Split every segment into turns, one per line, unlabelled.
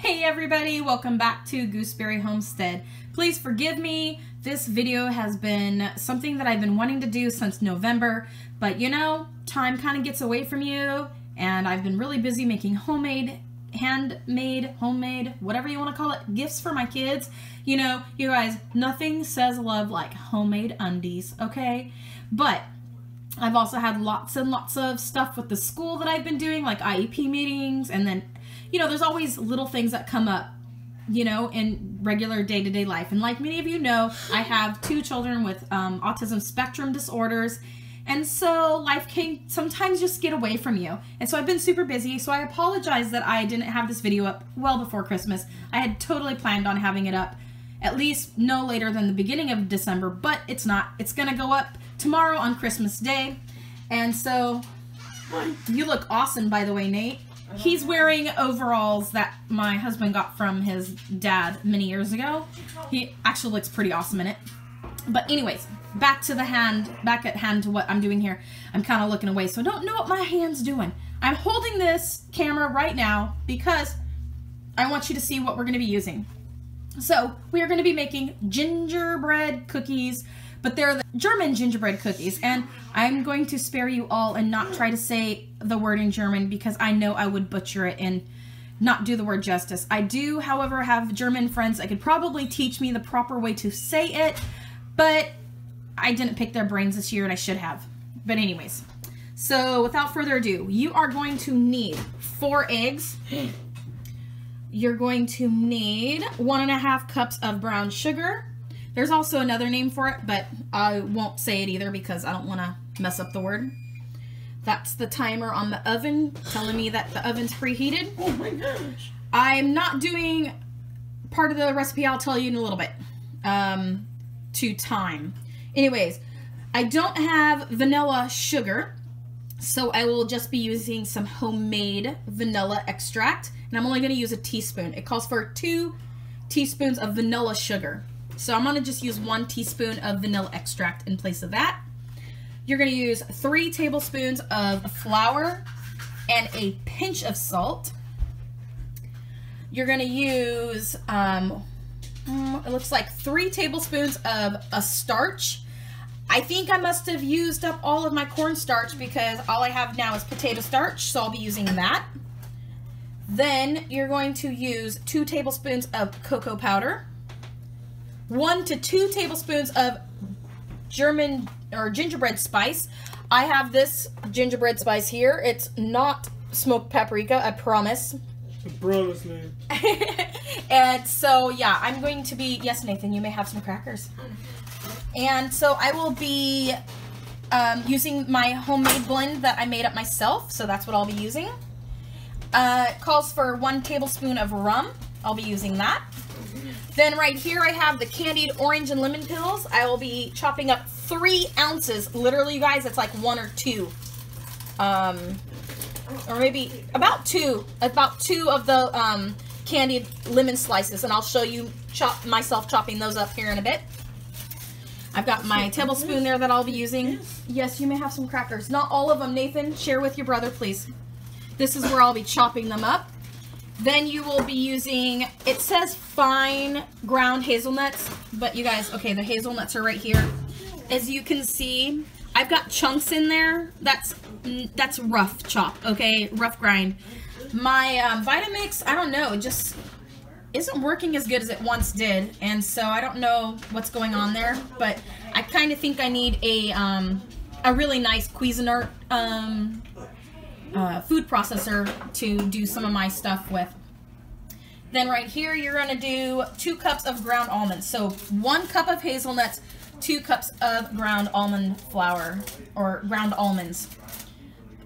Hey everybody, welcome back to Gooseberry Homestead. Please forgive me. This video has been something that I've been wanting to do since November, but you know, time kind of gets away from you, and I've been really busy making handmade, homemade, whatever you want to call it, gifts for my kids. You know, you guys, nothing says love like homemade undies, okay? But I've also had lots and lots of stuff with the school that I've been doing, like IEP meetings, and then, you know, there's always little things that come up, you know, in regular day-to-day life. And like many of you know, I have 2 children with autism spectrum disorders, and so life can sometimes just get away from you. And so I've been super busy, so I apologize that I didn't have this video up well before Christmas. I had totally planned on having it up at least no later than the beginning of December, but it's not. It's gonna go up tomorrow on Christmas Day. And so, you look awesome, by the way, Nate. He's wearing overalls that my husband got from his dad many years ago. He actually looks pretty awesome in it. But anyways, back at hand to what I'm doing here. I'm kind of looking away, so I don't know what my hand's doing. I'm holding this camera right now because I want you to see what we're going to be using. So, we are going to be making gingerbread cookies, but they're the German gingerbread cookies, and I'm going to spare you all and not try to say the word in German because I know I would butcher it and not do the word justice. I do, however, have German friends that could probably teach me the proper way to say it, but I didn't pick their brains this year and I should have. But anyways, so without further ado, you are going to need 4 eggs. You're going to need 1.5 cups of brown sugar. There's also another name for it, but I won't say it either because I don't want to mess up the word. That's the timer on the oven telling me that the oven's preheated.
Oh my gosh.
I'm not doing part of the recipe. I'll tell you in a little bit to time. Anyways, I don't have vanilla sugar, so I will just be using some homemade vanilla extract, and I'm only going to use a teaspoon. It calls for 2 teaspoons of vanilla sugar. So I'm going to just use 1 teaspoon of vanilla extract in place of that. You're going to use 3 tablespoons of flour and a pinch of salt. You're going to use, it looks like 3 tablespoons of a starch. I think I must have used up all of my cornstarch because all I have now is potato starch, so I'll be using that. Then you're going to use 2 tablespoons of cocoa powder. 1 to 2 tablespoons of German or gingerbread spice. I have this gingerbread spice here. It's not smoked paprika, I promise.
I promise, man.
And so, yeah, I'm going to be... Yes, Nathan, you may have some crackers. And so I will be using my homemade blend that I made up myself. So that's what I'll be using. It calls for 1 tablespoon of rum. I'll be using that. Then right here I have the candied orange and lemon pills. I will be chopping up 3 ounces. Literally, you guys, it's like 1 or 2. Or maybe about 2. About 2 of the candied lemon slices. And I'll show you myself chopping those up here in a bit. I've got my tablespoon there that I'll be using. Yes, you may have some crackers. Not all of them, Nathan. Share with your brother, please. This is where I'll be chopping them up. Then you will be using, it says fine ground hazelnuts, but you guys, okay, the hazelnuts are right here. As you can see, I've got chunks in there. That's rough chop, okay, rough grind. My Vitamix, I don't know, it just isn't working as good as it once did, and so I don't know what's going on there, but I kind of think I need a really nice Cuisinart food processor to do some of my stuff with. Then right here you're going to do 2 cups of ground almonds. So 1 cup of hazelnuts, 2 cups of ground almond flour, or ground almonds,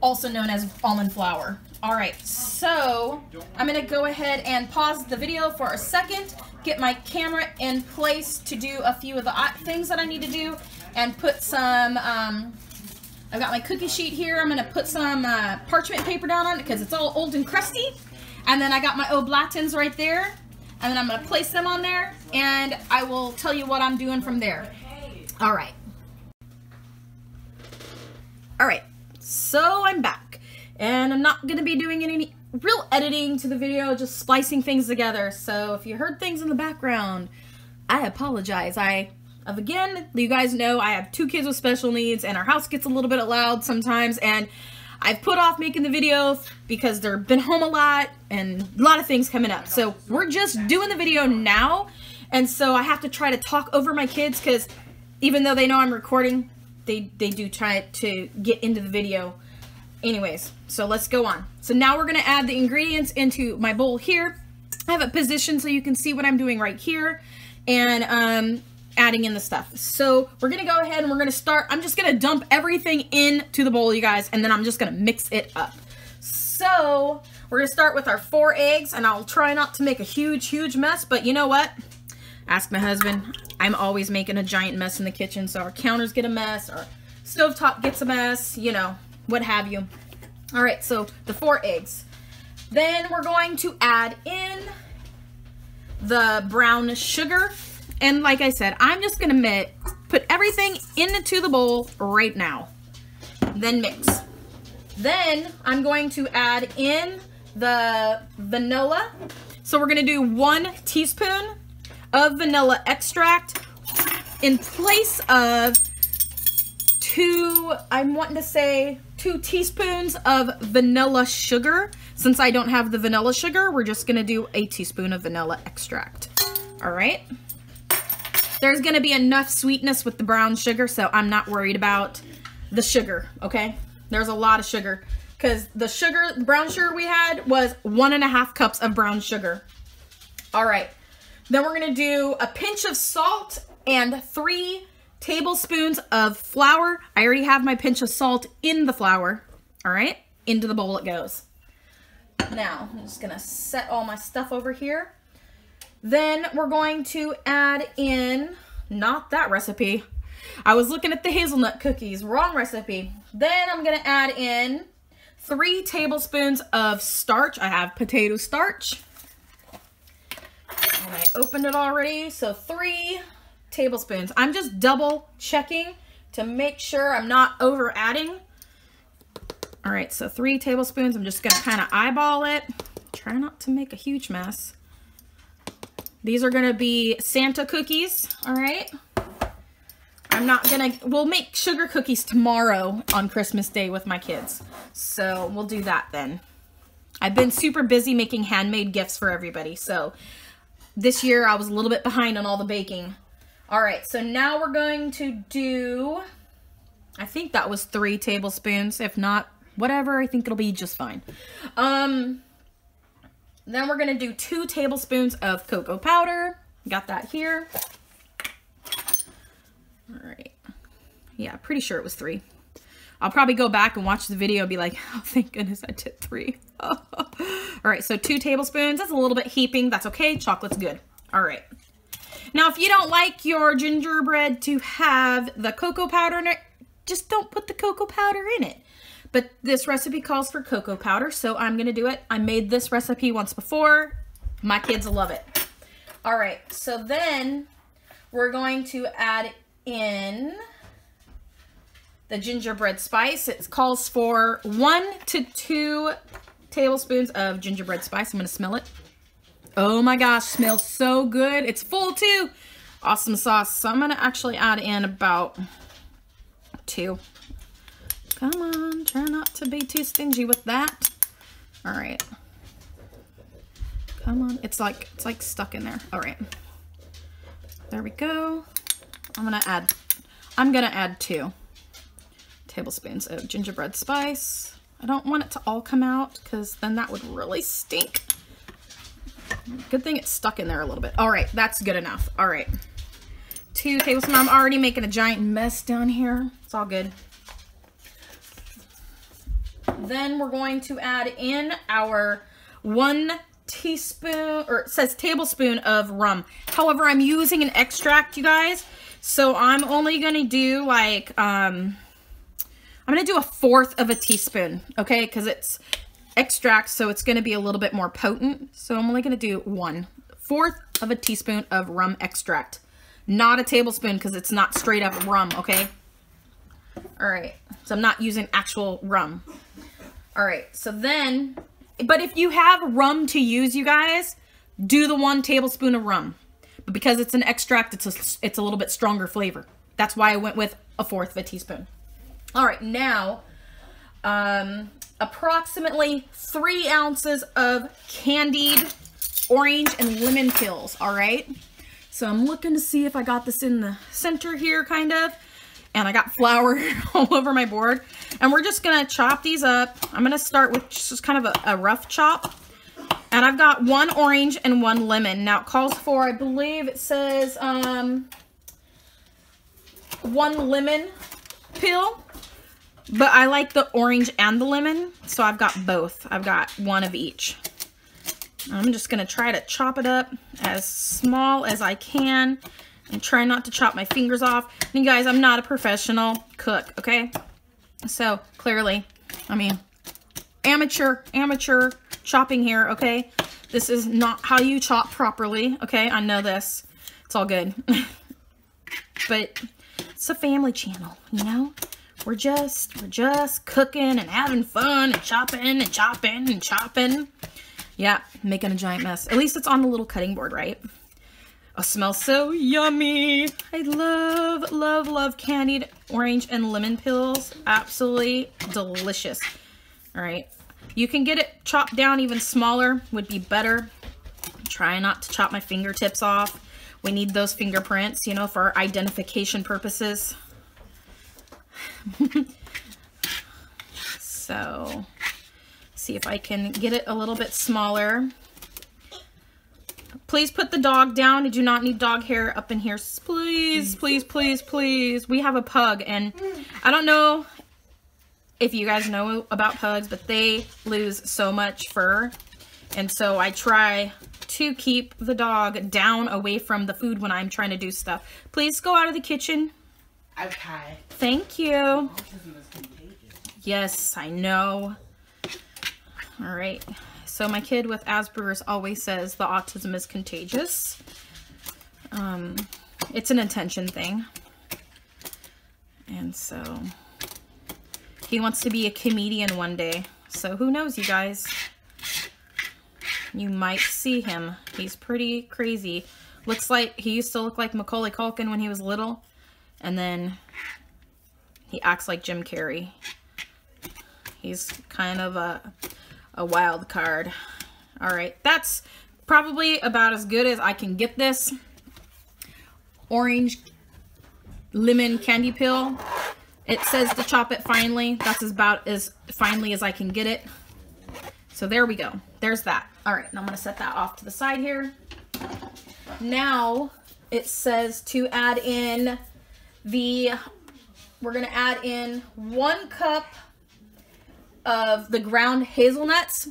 also known as almond flour. Alright, so I'm going to go ahead and pause the video for a second, get my camera in place to do a few of the things that I need to do, and put some I've got my cookie sheet here. I'm going to put some parchment paper down on it because it's all old and crusty. And then I got my oblatins right there. And then I'm going to place them on there. And I will tell you what I'm doing from there. All right. All right. So I'm back. And I'm not going to be doing any real editing to the video, just splicing things together. So if you heard things in the background, I apologize. Again, you guys know I have 2 kids with special needs and our house gets a little bit loud sometimes, and I've put off making the video because they've been home a lot and a lot of things coming up. So we're just doing the video now, and so I have to try to talk over my kids because even though they know I'm recording, they do try to get into the video. Anyways, so let's go on. So now we're going to add the ingredients into my bowl here. I have it positioned so you can see what I'm doing right here, and adding in the stuff. So we're gonna go ahead and we're gonna start. I'm just gonna dump everything into the bowl, you guys, and then I'm just gonna mix it up. So we're gonna start with our 4 eggs, and I'll try not to make a huge mess, but you know what? Ask my husband. I'm always making a giant mess in the kitchen, so our counters get a mess, our stovetop gets a mess, you know, what have you. All right, so the 4 eggs. Then we're going to add in the brown sugar. And like I said, I'm just going to put everything into the bowl right now. Then mix. Then I'm going to add in the vanilla. So we're going to do 1 teaspoon of vanilla extract in place of 2 teaspoons of vanilla sugar. Since I don't have the vanilla sugar, we're just going to do a teaspoon of vanilla extract. All right. There's going to be enough sweetness with the brown sugar, so I'm not worried about the sugar, okay? There's a lot of sugar because the brown sugar we had was 1.5 cups of brown sugar. All right. Then we're going to do a pinch of salt and 3 tablespoons of flour. I already have my pinch of salt in the flour. All right. Into the bowl it goes. Now, I'm just going to set all my stuff over here. Then we're going to add in, not that recipe. I was looking at the hazelnut cookies, wrong recipe. Then I'm going to add in 3 tablespoons of starch. I have potato starch. And I opened it already, so 3 tablespoons. I'm just double checking to make sure I'm not over adding. All right, so 3 tablespoons. I'm just going to kind of eyeball it. Try not to make a huge mess. These are going to be Santa cookies, all right? We'll make sugar cookies tomorrow on Christmas Day with my kids. So we'll do that then. I've been super busy making handmade gifts for everybody. So this year I was a little bit behind on all the baking. All right, so now we're going to do, I think that was 3 tablespoons. If not, whatever, I think it'll be just fine. Then we're going to do 2 tablespoons of cocoa powder. Got that here. All right. Yeah, pretty sure it was 3. I'll probably go back and watch the video and be like, oh, thank goodness I did 3. All right, so 2 tablespoons. That's a little bit heaping. That's okay. Chocolate's good. All right. Now, if you don't like your gingerbread to have the cocoa powder in it, just don't put the cocoa powder in it. But this recipe calls for cocoa powder, so I'm going to do it. I made this recipe once before. My kids love it. All right, so then we're going to add in the gingerbread spice. It calls for 1 to 2 tablespoons of gingerbread spice. I'm going to smell it. Oh my gosh, smells so good. It's full too. Awesome sauce. So I'm going to actually add in about 2. Come on, try not to be too stingy with that. All right. Come on, it's like stuck in there. All right. There we go. I'm gonna add 2 tablespoons of gingerbread spice. I don't want it to all come out because then that would really stink. Good thing it's stuck in there a little bit. All right, that's good enough. All right. 2 tablespoons. I'm already making a giant mess down here. It's all good. Then we're going to add in our 1 teaspoon, or it says tablespoon of rum. However, I'm using an extract, you guys. So I'm only going to do like, I'm going to do 1/4 of a teaspoon, okay? Because it's extract, so it's going to be a little bit more potent. So I'm only going to do 1/4 of a teaspoon of rum extract. Not a tablespoon because it's not straight up rum, okay? All right, so I'm not using actual rum. All right, so then But if you have rum to use, you guys, do the 1 tablespoon of rum. But because it's an extract, it's a little bit stronger flavor. That's why I went with 1/4 of a teaspoon. All right, now, approximately 3 ounces of candied orange and lemon peels, all right? So I'm looking to see if I got this in the center here, kind of. And I got flour all over my board. And we're just gonna chop these up. I'm gonna start with just kind of a rough chop. And I've got 1 orange and 1 lemon. Now it calls for, I believe it says 1 lemon peel. But I like the orange and the lemon, so I've got both. I've got 1 of each. I'm just gonna try to chop it up as small as I can and try not to chop my fingers off. And you guys, I'm not a professional cook, okay? So clearly, I mean, amateur chopping here, okay? This is not how you chop properly, okay? I know this. It's all good. But it's a family channel, you know? We're just cooking and having fun and chopping and chopping and chopping. Yeah, making a giant mess. At least it's on the little cutting board, right? Oh, smells so yummy. I love candied orange and lemon peels. Absolutely delicious. All right. You can get it chopped down even smaller, would be better. Try not to chop my fingertips off. We need those fingerprints, you know, for identification purposes. So, see if I can get it a little bit smaller. Please put the dog down. I do not need dog hair up in here. Please, please, please, please. We have a pug, and I don't know if you guys know about pugs, but they lose so much fur. And so I try to keep the dog down away from the food when I'm trying to do stuff. Please go out of the kitchen.
Okay.
Thank you.
Autism is contagious.
Yes, I know. All right. So my kid with Asperger's always says the autism is contagious. It's an attention thing. And so he wants to be a comedian one day. So who knows, you guys? You might see him. He's pretty crazy. Looks like he used to look like Macaulay Culkin when he was little. And then he acts like Jim Carrey. He's kind of a wild card. All right, that's probably about as good as I can get this. Orange lemon candy peel. It says to chop it finely. That's about as finely as I can get it. So there we go. There's that. All right, now I'm gonna set that off to the side here. Now it says to add in we're gonna add in 1 cup of the ground hazelnuts.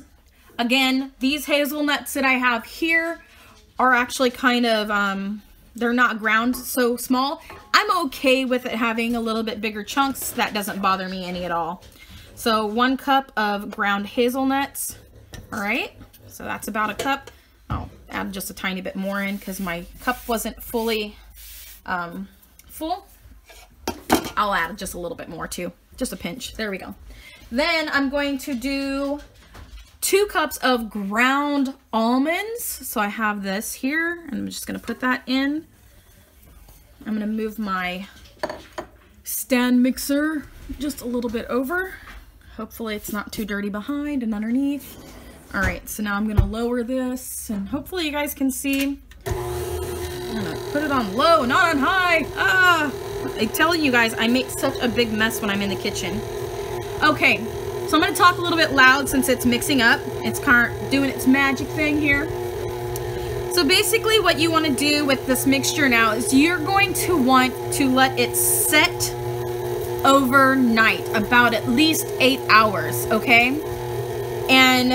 Again, these hazelnuts that I have here are actually kind of, they're not ground so small. I'm okay with it having a little bit bigger chunks. That doesn't bother me any at all. So 1 cup of ground hazelnuts. All right, so that's about a cup. I'll add just a tiny bit more in because my cup wasn't fully full. I'll add just a little bit more too, just a pinch. There we go. Then I'm going to do 2 cups of ground almonds. So I have this here, and I'm just gonna put that in. I'm gonna move my stand mixer just a little bit over. Hopefully it's not too dirty behind and underneath. All right, so now I'm gonna lower this, and hopefully you guys can see. I'm gonna put it on low, not on high. I'm telling you guys, I make such a big mess when I'm in the kitchen. Okay, so I'm gonna talk a little bit loud since it's mixing up. It's kind of doing its magic thing here. So basically what you wanna do with this mixture now is you're going to want to let it set overnight, about at least 8 hours, okay? And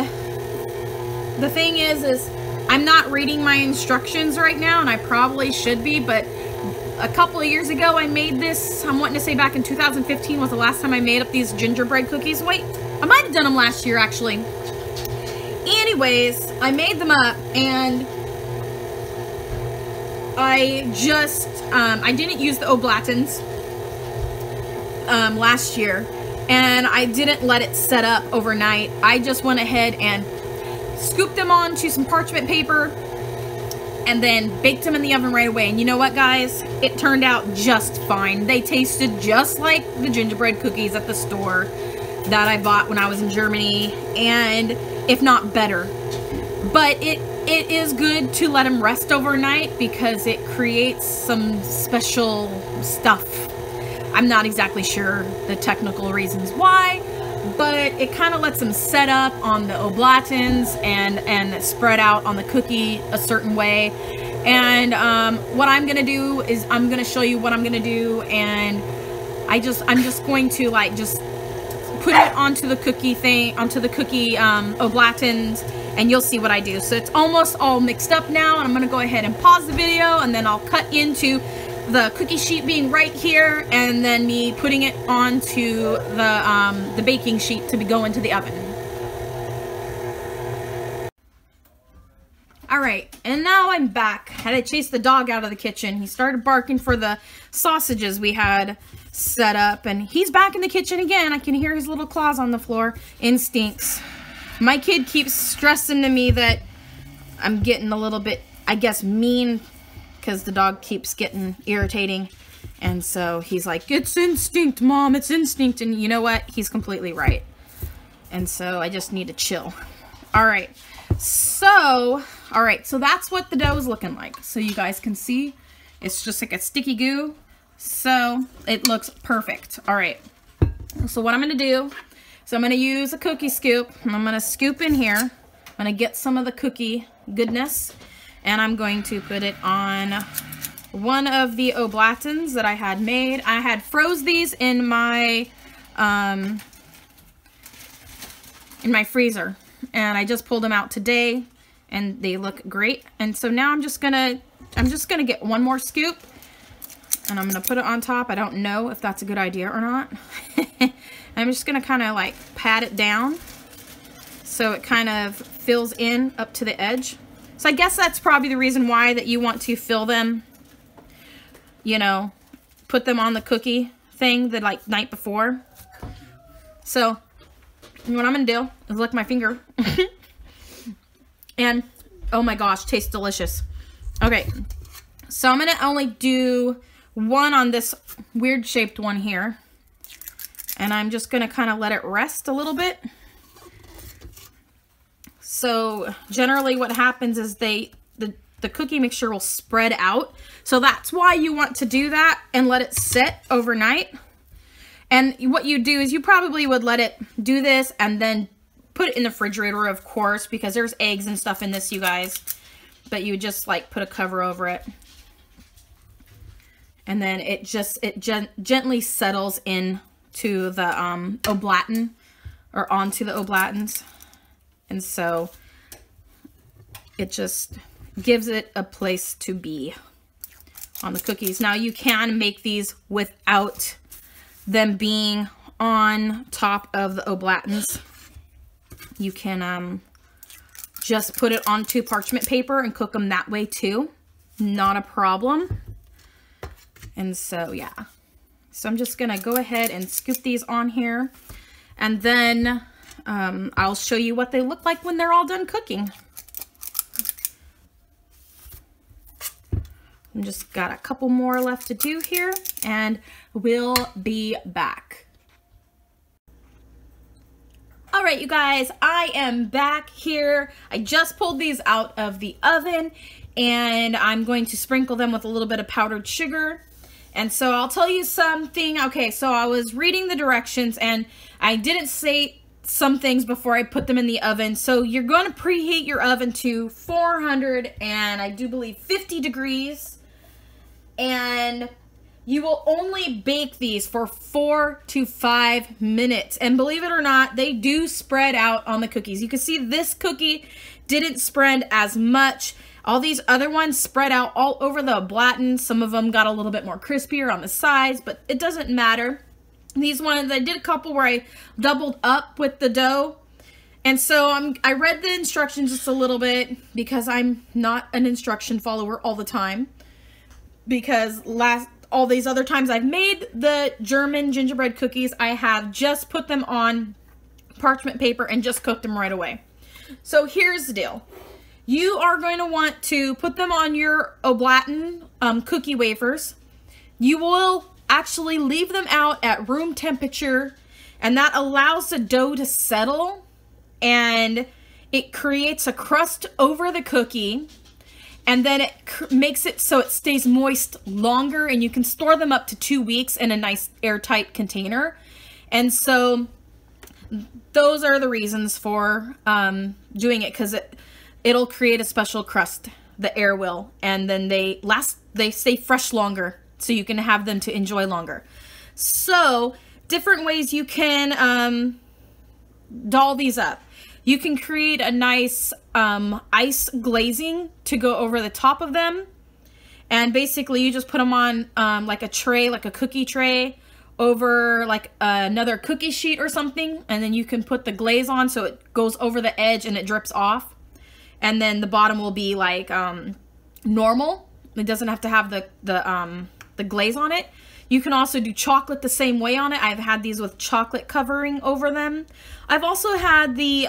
the thing is I'm not reading my instructions right now, and I probably should be, but a couple of years ago I made this. I'm wanting to say back in 2015 was the last time I made up these gingerbread cookies. Wait, I might have done them last year actually. Anyways, I made them up, and I just, I didn't use the Oblatins last year, and I didn't let it set up overnight. I just went ahead and scooped them onto some parchment paper, and then baked them in the oven right away. And you know what, guys? It turned out just fine. They tasted just like the gingerbread cookies at the store that I bought when I was in Germany, and if not better. But it is good to let them rest overnight because it creates some special stuff. I'm not exactly sure the technical reasons why, but it kind of lets them set up on the oblatins and spread out on the cookie a certain way. And what I'm gonna do is I'm gonna show you what I'm gonna do, and I'm just going to like just put it onto the cookie thing, onto the cookie oblatins, and you'll see what I do. So it's almost all mixed up now, and I'm gonna go ahead and pause the video, and then I'll cut into the cookie sheet being right here, and then me putting it onto the baking sheet to go into the oven. All right, and now I'm back. Had to chase the dog out of the kitchen. He started barking for the sausages we had set up, and he's back in the kitchen again. I can hear his little claws on the floor. Instincts. My kid keeps stressing to me that I'm getting a little bit, I guess, mean, because the dog keeps getting irritating. And so he's like, it's instinct, Mom, it's instinct. And you know what? He's completely right. And so I just need to chill. All right. So that's what the dough is looking like. So you guys can see it's just like a sticky goo. So it looks perfect. All right. So what I'm going to do, so I'm going to use a cookie scoop, and I'm going to scoop in here. I'm going to get some of the cookie goodness, and I'm going to put it on one of the oblatins that I had made. I had froze these in my freezer, and I just pulled them out today, and they look great. And so now I'm just gonna get one more scoop, and I'm gonna put it on top. I don't know if that's a good idea or not. I'm just gonna kind of like pat it down so it kind of fills in up to the edge. So I guess that's probably the reason why that you want to fill them, you know, put them on the cookie thing the like night before. So what I'm gonna do is lick my finger and oh my gosh, tastes delicious. Okay, so I'm gonna only do one on this weird shaped one here, and I'm just gonna kind of let it rest a little bit. So generally what happens is the cookie mixture will spread out. So that's why you want to do that and let it sit overnight. And what you do is you probably would let it do this and then put it in the refrigerator, of course, because there's eggs and stuff in this, you guys. But you just like put a cover over it. And then it gently settles in to the oblatin, or onto the oblatins. And so it just gives it a place to be on the cookies. Now you can make these without them being on top of the oblatins. You can just put it onto parchment paper and cook them that way too. Not a problem. And so yeah. So I'm just gonna go ahead and scoop these on here, and then I'll show you what they look like when they're all done cooking. I'm just got a couple more left to do here, and we'll be back. All right, you guys, I am back here. I just pulled these out of the oven, and I'm going to sprinkle them with a little bit of powdered sugar. And so I'll tell you something. Okay, so I was reading the directions, and I didn't say some things before I put them in the oven. So you're going to preheat your oven to 400 and I do believe 50 degrees. And you will only bake these for 4 to 5 minutes. And believe it or not, they do spread out on the cookies. You can see this cookie didn't spread as much. All these other ones spread out all over the oblatin. Some of them got a little bit more crispier on the sides, but it doesn't matter. These ones, I did a couple where I doubled up with the dough. And so I read the instructions just a little bit because I'm not an instruction follower all the time. Because all these other times I've made the German gingerbread cookies, I have just put them on parchment paper and just cooked them right away. So here's the deal. You are going to want to put them on your oblaten cookie wafers. You will actually leave them out at room temperature, and that allows the dough to settle, and it creates a crust over the cookie, and then it makes it so it stays moist longer, and you can store them up to 2 weeks in a nice airtight container. And so those are the reasons for doing it, because it'll create a special crust, the air will, and then they stay fresh longer, so you can have them to enjoy longer. So different ways you can doll these up. You can create a nice ice glazing to go over the top of them, and basically you just put them on like a tray, like a cookie tray, over like another cookie sheet or something, and then you can put the glaze on so it goes over the edge and it drips off, and then the bottom will be like normal. It doesn't have to have the glaze on it. You can also do chocolate the same way on it. I've had these with chocolate covering over them. I've also had the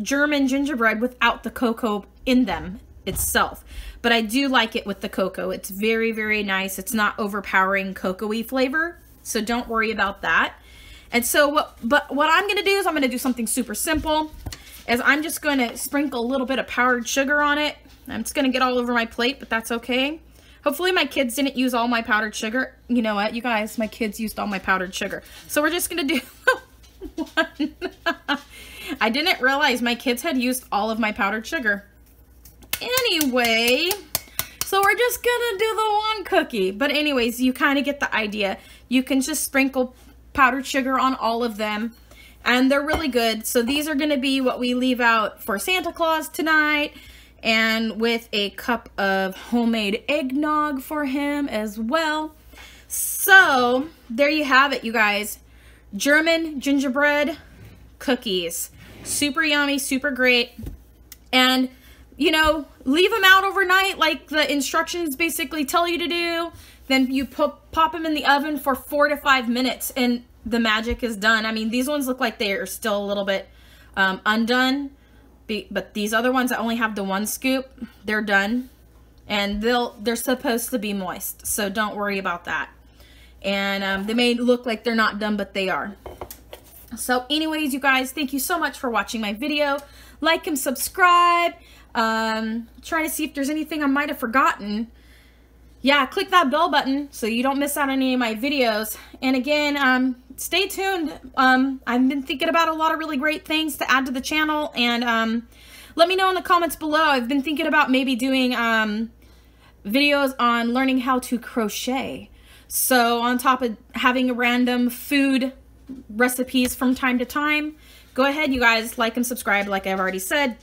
German gingerbread without the cocoa in them itself, but I do like it with the cocoa. It's very, very nice. It's not overpowering cocoa-y flavor, so don't worry about that. And so what I'm gonna do is I'm gonna do something super simple, is I'm just gonna sprinkle a little bit of powdered sugar on it. I'm just gonna get all over my plate, but that's okay. Hopefully my kids didn't use all my powdered sugar. You know what, you guys, my kids used all my powdered sugar. So we're just gonna do one. I didn't realize my kids had used all of my powdered sugar. Anyway, so we're just gonna do the one cookie. But anyways, you kind of get the idea. You can just sprinkle powdered sugar on all of them, and they're really good. So these are gonna be what we leave out for Santa Claus tonight, and with a cup of homemade eggnog for him as well. So there you have it, you guys. German gingerbread cookies. Super yummy, super great. And, you know, leave them out overnight like the instructions basically tell you to do. Then you pop them in the oven for 4 to 5 minutes and the magic is done. I mean, these ones look like they are still a little bit undone. But these other ones that only have the one scoop, they're done, and they're supposed to be moist, so don't worry about that. And they may look like they're not done, but they are. So anyways, you guys, thank you so much for watching my video. Like and subscribe. Trying to see if there's anything I might have forgotten. Yeah, click that bell button so you don't miss out on any of my videos. And again, stay tuned. I've been thinking about a lot of really great things to add to the channel, and let me know in the comments below. I've been thinking about maybe doing videos on learning how to crochet. So on top of having random food recipes from time to time, go ahead, you guys, like and subscribe like I've already said.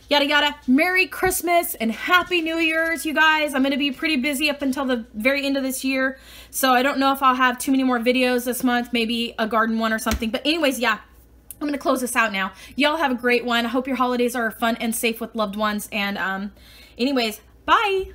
Yada yada. Merry Christmas and Happy New Year's, you guys. I'm going to be pretty busy up until the very end of this year, so I don't know if I'll have too many more videos this month, maybe a garden one or something. But anyways, yeah, I'm going to close this out now. Y'all have a great one. I hope your holidays are fun and safe with loved ones. And anyways, bye.